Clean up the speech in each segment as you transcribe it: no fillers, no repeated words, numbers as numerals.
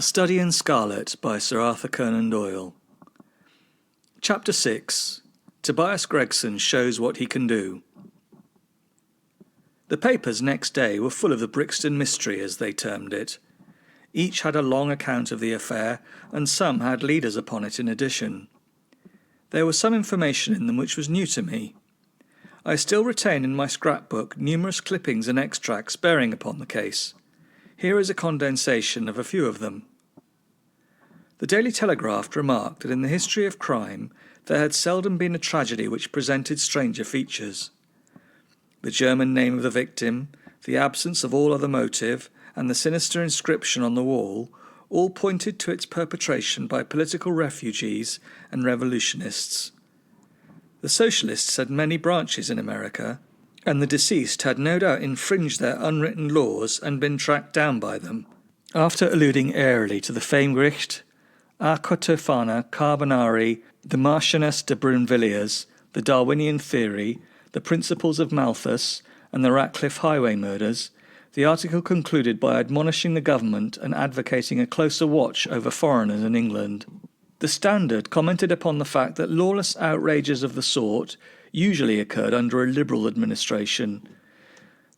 A Study in Scarlet by Sir Arthur Conan Doyle. Chapter 6. Tobias Gregson Shows What He Can Do. The papers next day were full of the Brixton mystery, as they termed it. Each had a long account of the affair, and some had leaders upon it in addition. There was some information in them which was new to me. I still retain in my scrapbook numerous clippings and extracts bearing upon the case. Here is a condensation of a few of them. The Daily Telegraph remarked that in the history of crime there had seldom been a tragedy which presented stranger features. The German name of the victim, the absence of all other motive, and the sinister inscription on the wall all pointed to its perpetration by political refugees and revolutionists. The socialists had many branches in America, and the deceased had no doubt infringed their unwritten laws and been tracked down by them. After alluding airily to the Famengericht, Acotofana, Carbonari, the Marchioness de Brinvilliers, the Darwinian theory, the principles of Malthus, and the Ratcliffe highway murders, the article concluded by admonishing the government and advocating a closer watch over foreigners in England. The Standard commented upon the fact that lawless outrages of the sort usually occurred under a Liberal administration.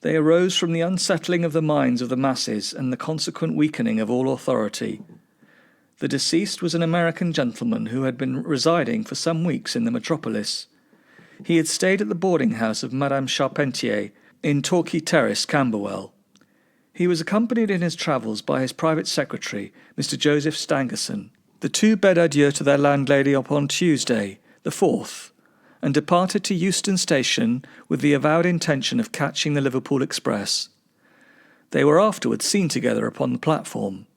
They arose from the unsettling of the minds of the masses and the consequent weakening of all authority. The deceased was an American gentleman who had been residing for some weeks in the metropolis. He had stayed at the boarding-house of Madame Charpentier in Torquay Terrace, Camberwell. He was accompanied in his travels by his private secretary, Mr. Joseph Stangerson. The two bade adieu to their landlady upon Tuesday, the 4th, and departed to Euston Station with the avowed intention of catching the Liverpool express. They were afterwards seen together upon the platform.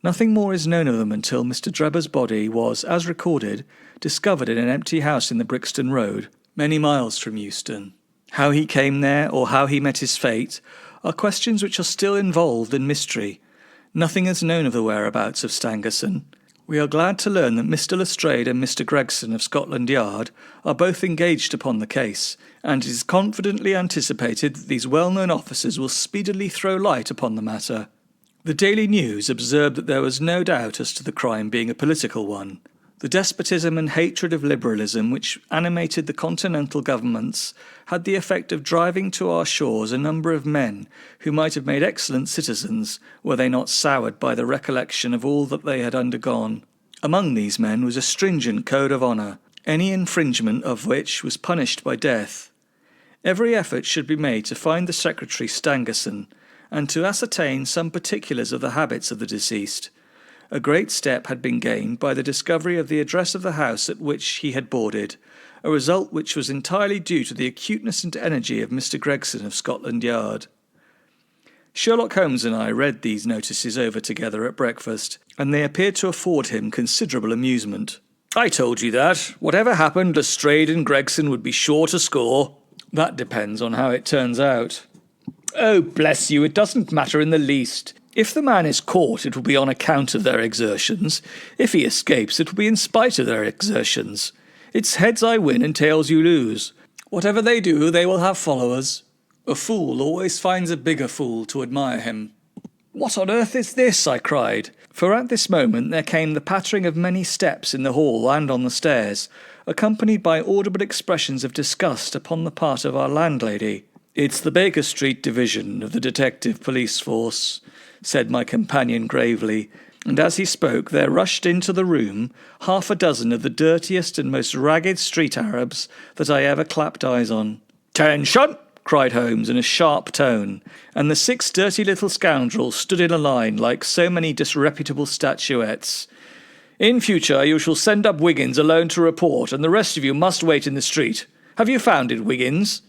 Nothing more is known of them until Mr. Drebber's body was, as recorded, discovered in an empty house in the Brixton Road, many miles from Euston. How he came there, or how he met his fate, are questions which are still involved in mystery. Nothing is known of the whereabouts of Stangerson. We are glad to learn that Mr. Lestrade and Mr. Gregson of Scotland Yard are both engaged upon the case, and it is confidently anticipated that these well-known officers will speedily throw light upon the matter. The Daily News observed that there was no doubt as to the crime being a political one. The despotism and hatred of liberalism which animated the continental governments had the effect of driving to our shores a number of men who might have made excellent citizens were they not soured by the recollection of all that they had undergone. Among these men was a stringent code of honour, any infringement of which was punished by death. Every effort should be made to find the secretary Stangerson, and to ascertain some particulars of the habits of the deceased. A great step had been gained by the discovery of the address of the house at which he had boarded, a result which was entirely due to the acuteness and energy of Mr. Gregson of Scotland Yard. Sherlock Holmes and I read these notices over together at breakfast, and they appeared to afford him considerable amusement. "I told you that. Whatever happened, Lestrade and Gregson would be sure to score." "That depends on how it turns out." "Oh, bless you, it doesn't matter in the least. If the man is caught, it will be on account of their exertions. If he escapes, it will be in spite of their exertions. It's heads I win and tails you lose. Whatever they do, they will have followers. A fool always finds a bigger fool to admire him." "What on earth is this?" I cried, for at this moment there came the pattering of many steps in the hall and on the stairs, accompanied by audible expressions of disgust upon the part of our landlady. "It's the Baker Street Division of the Detective Police Force," said my companion gravely, and as he spoke there rushed into the room half a dozen of the dirtiest and most ragged street Arabs that I ever clapped eyes on. "Attention!" cried Holmes in a sharp tone, and the 6 dirty little scoundrels stood in a line like so many disreputable statuettes. "In future you shall send up Wiggins alone to report, and the rest of you must wait in the street. Have you found it, Wiggins?"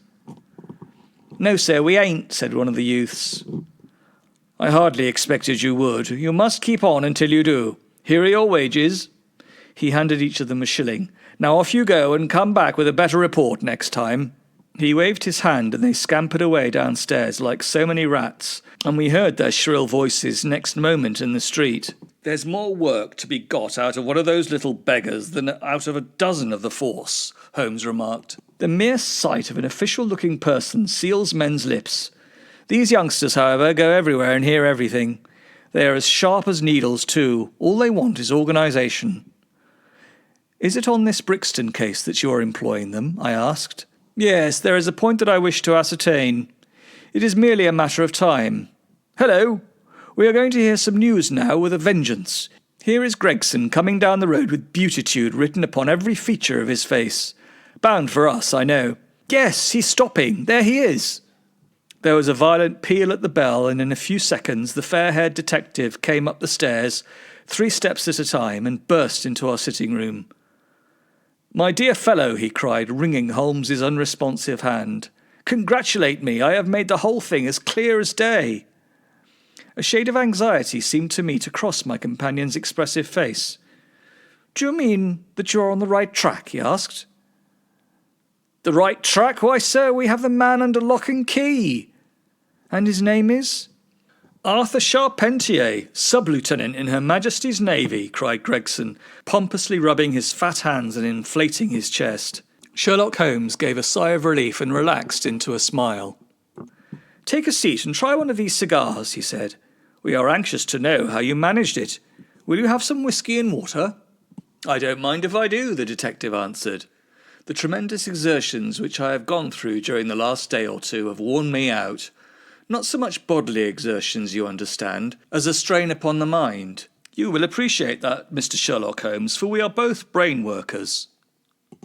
"No, sir, we ain't," said one of the youths. "I hardly expected you would. You must keep on until you do. Here are your wages." He handed each of them a shilling. "Now off you go, and come back with a better report next time." He waved his hand, and they scampered away downstairs like so many rats, and we heard their shrill voices next moment in the street. "There's more work to be got out of one of those little beggars than out of a dozen of the force," Holmes remarked. "The mere sight of an official-looking person seals men's lips. These youngsters, however, go everywhere and hear everything. They are as sharp as needles, too. All they want is organisation. Is it on this Brixton case that you are employing them? I asked. Yes, there is a point that I wish to ascertain. It is merely a matter of time. Hello! We are going to hear some news now with a vengeance. Here is Gregson coming down the road with beatitude written upon every feature of his face. Bound for us, I know. Yes, he's stopping. There he is. There was a violent peal at the bell, and in a few seconds the fair-haired detective came up the stairs, 3 steps at a time, and burst into our sitting-room. My dear fellow, he cried, wringing Holmes's unresponsive hand. Congratulate me, I have made the whole thing as clear as day. A shade of anxiety seemed to me to cross my companion's expressive face. Do you mean that you are on the right track? He asked. The right track? Why, sir, we have the man under lock and key. And his name is? Arthur Charpentier, sub-lieutenant in Her Majesty's Navy, cried Gregson, pompously rubbing his fat hands and inflating his chest. Sherlock Holmes gave a sigh of relief and relaxed into a smile. Take a seat and try one of these cigars, he said. We are anxious to know how you managed it. Will you have some whisky and water? I don't mind if I do, the detective answered. The tremendous exertions which I have gone through during the last day or two have worn me out. Not so much bodily exertions, you understand, as a strain upon the mind. You will appreciate that, Mr. Sherlock Holmes, for we are both brain workers.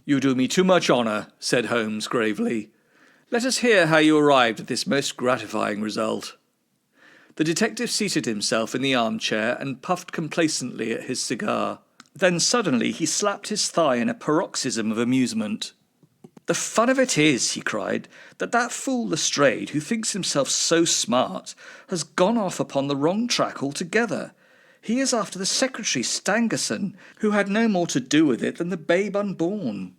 You do me too much honour, said Holmes gravely. Let us hear how you arrived at this most gratifying result. The detective seated himself in the armchair and puffed complacently at his cigar. Then suddenly he slapped his thigh in a paroxysm of amusement. The fun of it is, he cried, that fool Lestrade, who thinks himself so smart, has gone off upon the wrong track altogether. He is after the secretary Stangerson, who had no more to do with it than the babe unborn.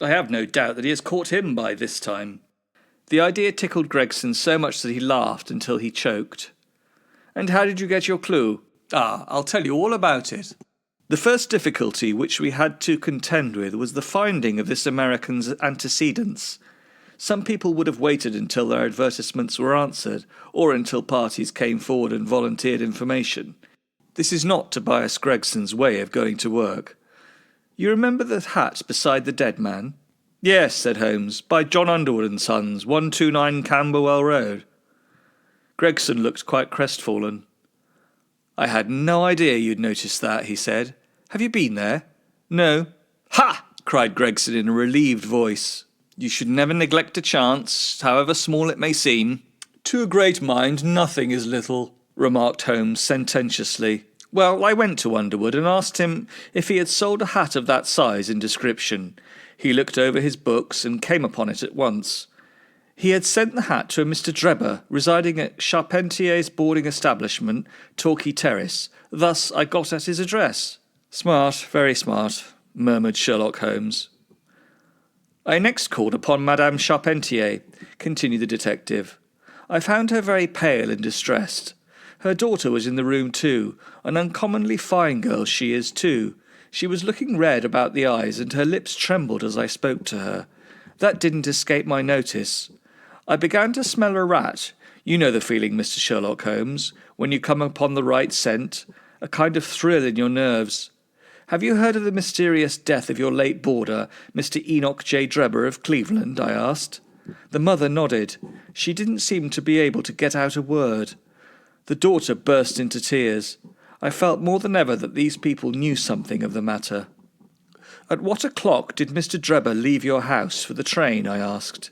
I have no doubt that he has caught him by this time. The idea tickled Gregson so much that he laughed until he choked. And how did you get your clue? I'll tell you all about it. The first difficulty which we had to contend with was the finding of this American's antecedents. Some people would have waited until their advertisements were answered, or until parties came forward and volunteered information. This is not Tobias Gregson's way of going to work. You remember the hat beside the dead man? Yes, said Holmes, by John Underwood and Sons, 129 Camberwell Road. Gregson looked quite crestfallen. I had no idea you'd noticed that, he said. Have you been there? No. Ha! Cried Gregson in a relieved voice. You should never neglect a chance, however small it may seem. To a great mind, nothing is little, remarked Holmes sententiously. Well, I went to Underwood and asked him if he had sold a hat of that size and description. He looked over his books and came upon it at once. He had sent the hat to a Mr. Drebber, residing at Charpentier's boarding establishment, Torquay Terrace. Thus I got at his address. Smart, very smart, murmured Sherlock Holmes. I next called upon Madame Charpentier, continued the detective. I found her very pale and distressed. Her daughter was in the room too, an uncommonly fine girl she is too. She was looking red about the eyes, and her lips trembled as I spoke to her. That didn't escape my notice. I began to smell a rat. You know the feeling, Mr. Sherlock Holmes, when you come upon the right scent, a kind of thrill in your nerves. Have you heard of the mysterious death of your late boarder, Mr. Enoch J. Drebber of Cleveland? I asked. The mother nodded. She didn't seem to be able to get out a word. The daughter burst into tears. I felt more than ever that these people knew something of the matter. At what o'clock did Mr. Drebber leave your house for the train? I asked.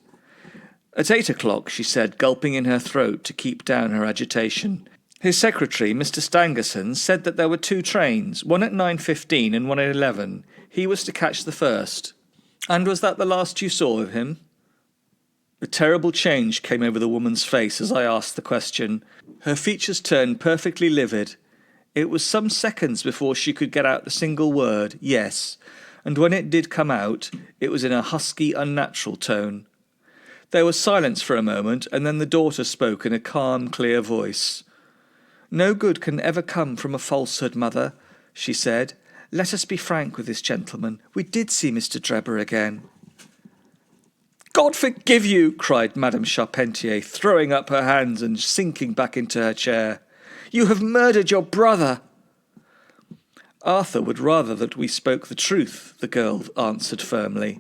At 8 o'clock, she said, gulping in her throat to keep down her agitation. His secretary, Mr. Stangerson, said that there were 2 trains, one at 9:15 and one at 11. He was to catch the first. And was that the last you saw of him? A terrible change came over the woman's face as I asked the question. Her features turned perfectly livid. It was some seconds before she could get out the single word, yes, and when it did come out, it was in a husky, unnatural tone. There was silence for a moment, and then the daughter spoke in a calm, clear voice. No good can ever come from a falsehood, mother, she said. Let us be frank with this gentleman. We did see Mr. Drebber again. God forgive you, cried Madame Charpentier, throwing up her hands and sinking back into her chair. You have murdered your brother!" "Arthur would rather that we spoke the truth," the girl answered firmly.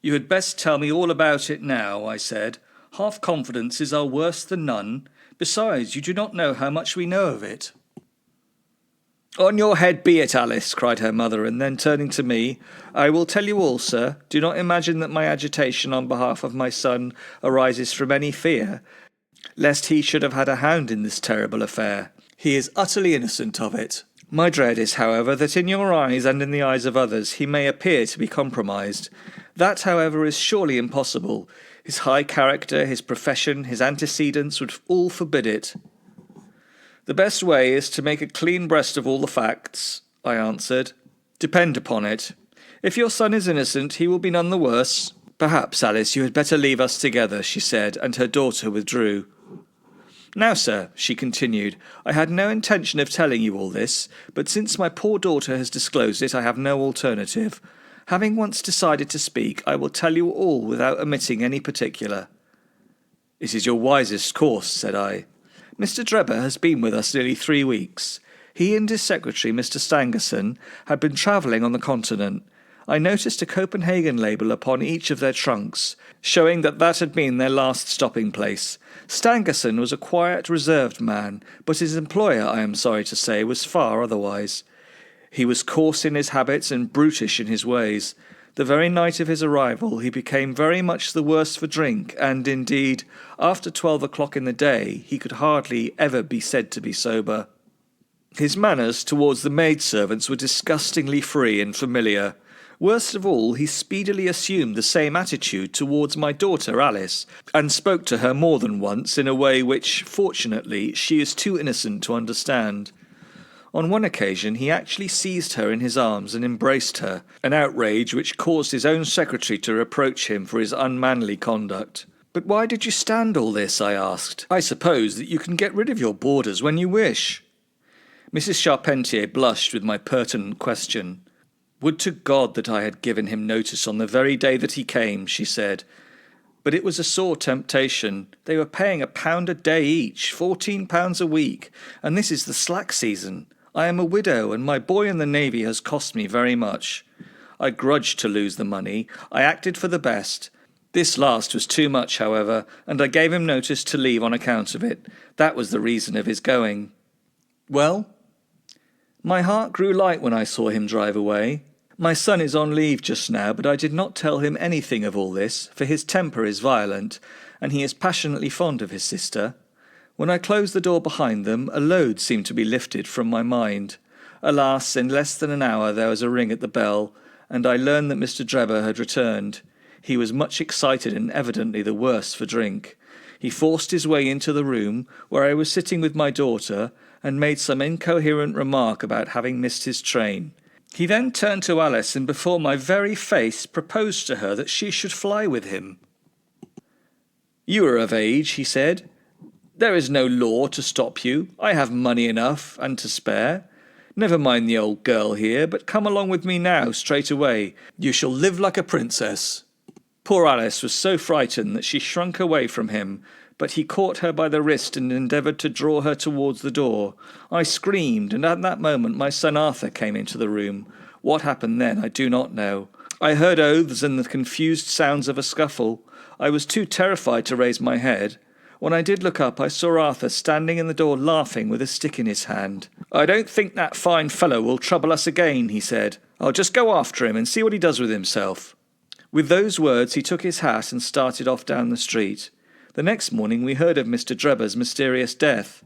"You had best tell me all about it now," I said. "Half confidences are worse than none. Besides, you do not know how much we know of it." "On your head be it, Alice," cried her mother, and then turning to me, "I will tell you all, sir. Do not imagine that my agitation on behalf of my son arises from any fear, lest he should have had a hand in this terrible affair. He is utterly innocent of it. My dread is, however, that in your eyes and in the eyes of others he may appear to be compromised. That, however, is surely impossible. His high character, his profession, his antecedents would all forbid it." "The best way is to make a clean breast of all the facts," I answered. "Depend upon it, if your son is innocent, he will be none the worse." "Perhaps, Alice, you had better leave us together," she said, and her daughter withdrew. "Now, sir," she continued, "I had no intention of telling you all this, but since my poor daughter has disclosed it, I have no alternative. Having once decided to speak, I will tell you all without omitting any particular." "It is your wisest course," said I. "Mr. Drebber has been with us nearly 3 weeks. He and his secretary, Mr. Stangerson, had been travelling on the continent. I noticed a Copenhagen label upon each of their trunks, showing that that had been their last stopping place. Stangerson was a quiet, reserved man, but his employer, I am sorry to say, was far otherwise. He was coarse in his habits and brutish in his ways. The very night of his arrival he became very much the worse for drink, and, indeed, after 12 o'clock in the day he could hardly ever be said to be sober. His manners towards the maidservants were disgustingly free and familiar. Worst of all, he speedily assumed the same attitude towards my daughter Alice, and spoke to her more than once in a way which, fortunately, she is too innocent to understand. On one occasion he actually seized her in his arms and embraced her, an outrage which caused his own secretary to reproach him for his unmanly conduct. "But why did you stand all this?" I asked. "I suppose that you can get rid of your boarders when you wish." Mrs. Charpentier blushed with my pertinent question. "Would to God that I had given him notice on the very day that he came," she said. "But it was a sore temptation. They were paying £1 a day each, £14 a week, and this is the slack season. I am a widow, and my boy in the Navy has cost me very much. I grudged to lose the money. I acted for the best. This last was too much, however, and I gave him notice to leave on account of it. That was the reason of his going." "Well?" "My heart grew light when I saw him drive away. My son is on leave just now, but I did not tell him anything of all this, for his temper is violent, and he is passionately fond of his sister. When I closed the door behind them, a load seemed to be lifted from my mind. Alas, in less than an hour there was a ring at the bell, and I learned that Mr. Drebber had returned. He was much excited and evidently the worse for drink. He forced his way into the room, where I was sitting with my daughter, and made some incoherent remark about having missed his train. He then turned to Alice and before my very face proposed to her that she should fly with him. "You are of age," he said. "There is no law to stop you. I have money enough and to spare. Never mind the old girl here, but come along with me now straight away. You shall live like a princess." Poor Alice was so frightened that she shrunk away from him, but he caught her by the wrist and endeavoured to draw her towards the door. I screamed, and at that moment my son Arthur came into the room. What happened then I do not know. I heard oaths and the confused sounds of a scuffle. I was too terrified to raise my head. When I did look up, I saw Arthur standing in the door laughing with a stick in his hand. "I don't think that fine fellow will trouble us again," he said. "I'll just go after him and see what he does with himself." With those words he took his hat and started off down the street. The next morning we heard of Mr. Drebber's mysterious death.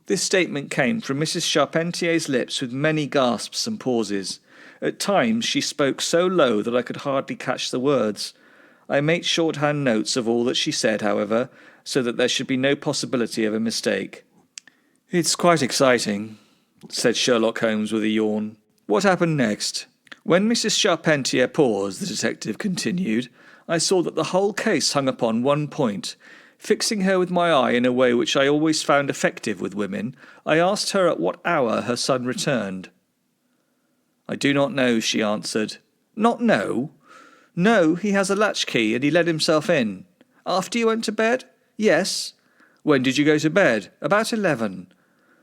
This statement came from Mrs. Charpentier's lips with many gasps and pauses. At times she spoke so low that I could hardly catch the words. I made shorthand notes of all that she said, however, so that there should be no possibility of a mistake. "It's quite exciting," said Sherlock Holmes with a yawn. "What happened next?" "When Mrs. Charpentier paused," the detective continued, "I saw that the whole case hung upon one point. Fixing her with my eye in a way which I always found effective with women, I asked her at what hour her son returned. "I do not know," she answered. "Not know?" "No, he has a latchkey, and he let himself in." "After you went to bed?" "Yes." "When did you go to bed?" "About 11."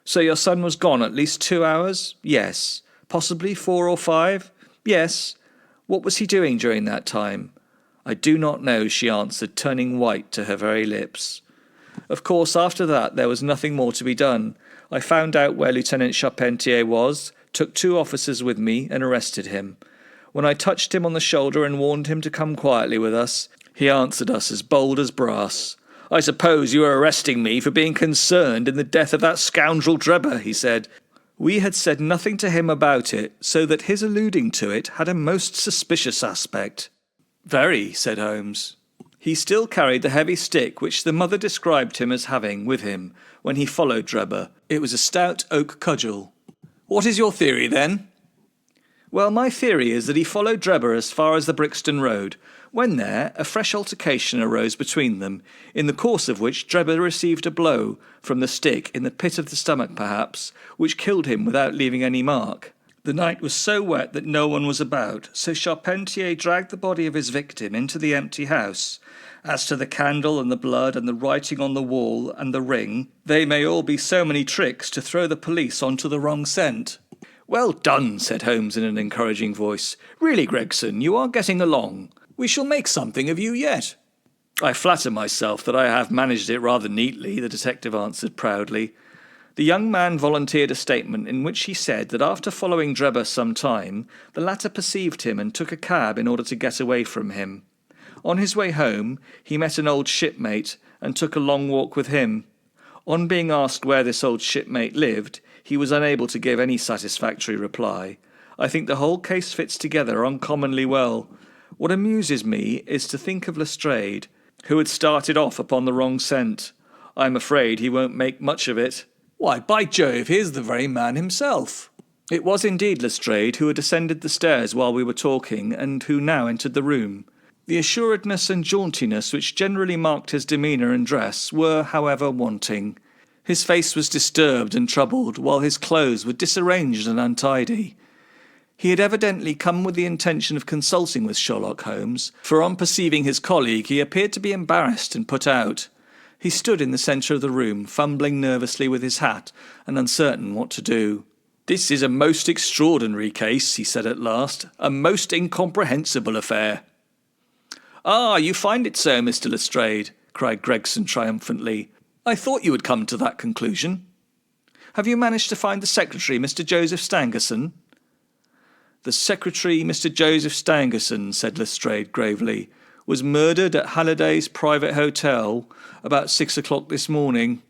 So your son was gone at least 2 hours? Yes. Possibly 4 or 5? Yes. What was he doing during that time? I do not know, she answered, turning white to her very lips. Of course, after that there was nothing more to be done. I found out where Lieutenant Charpentier was, took 2 officers with me, and arrested him. When I touched him on the shoulder and warned him to come quietly with us, he answered us as bold as brass. I suppose you are arresting me for being concerned in the death of that scoundrel Drebber, he said. We had said nothing to him about it, so that his alluding to it had a most suspicious aspect. Very, said Holmes. He still carried the heavy stick which the mother described him as having with him when he followed Drebber. It was a stout oak cudgel. What is your theory, then? Well, my theory is that he followed Drebber as far as the Brixton Road. When there, a fresh altercation arose between them, in the course of which Drebber received a blow from the stick in the pit of the stomach, perhaps, which killed him without leaving any mark. The night was so wet that no one was about, so Charpentier dragged the body of his victim into the empty house. As to the candle and the blood and the writing on the wall and the ring, they may all be so many tricks to throw the police on to the wrong scent. Well done, said Holmes in an encouraging voice. Really, Gregson, you are getting along. We shall make something of you yet. I flatter myself that I have managed it rather neatly, the detective answered proudly. The young man volunteered a statement in which he said that after following Drebber some time, the latter perceived him and took a cab in order to get away from him. On his way home, he met an old shipmate and took a long walk with him. On being asked where this old shipmate lived, he was unable to give any satisfactory reply. I think the whole case fits together uncommonly well. What amuses me is to think of Lestrade, who had started off upon the wrong scent. I am afraid he won't make much of it. Why, by Jove, here's the very man himself. It was indeed Lestrade who had ascended the stairs while we were talking, and who now entered the room. The assuredness and jauntiness which generally marked his demeanour and dress were, however, wanting. His face was disturbed and troubled, while his clothes were disarranged and untidy. He had evidently come with the intention of consulting with Sherlock Holmes, for on perceiving his colleague he appeared to be embarrassed and put out. He stood in the centre of the room, fumbling nervously with his hat and uncertain what to do. "This is a most extraordinary case," he said at last, "a most incomprehensible affair." "Ah, you find it so, Mr. Lestrade," cried Gregson triumphantly. "I thought you would come to that conclusion. Have you managed to find the secretary, Mr. Joseph Stangerson?" "The secretary, Mr. Joseph Stangerson," said Lestrade gravely, "was murdered at Halliday's private hotel about 6 o'clock this morning."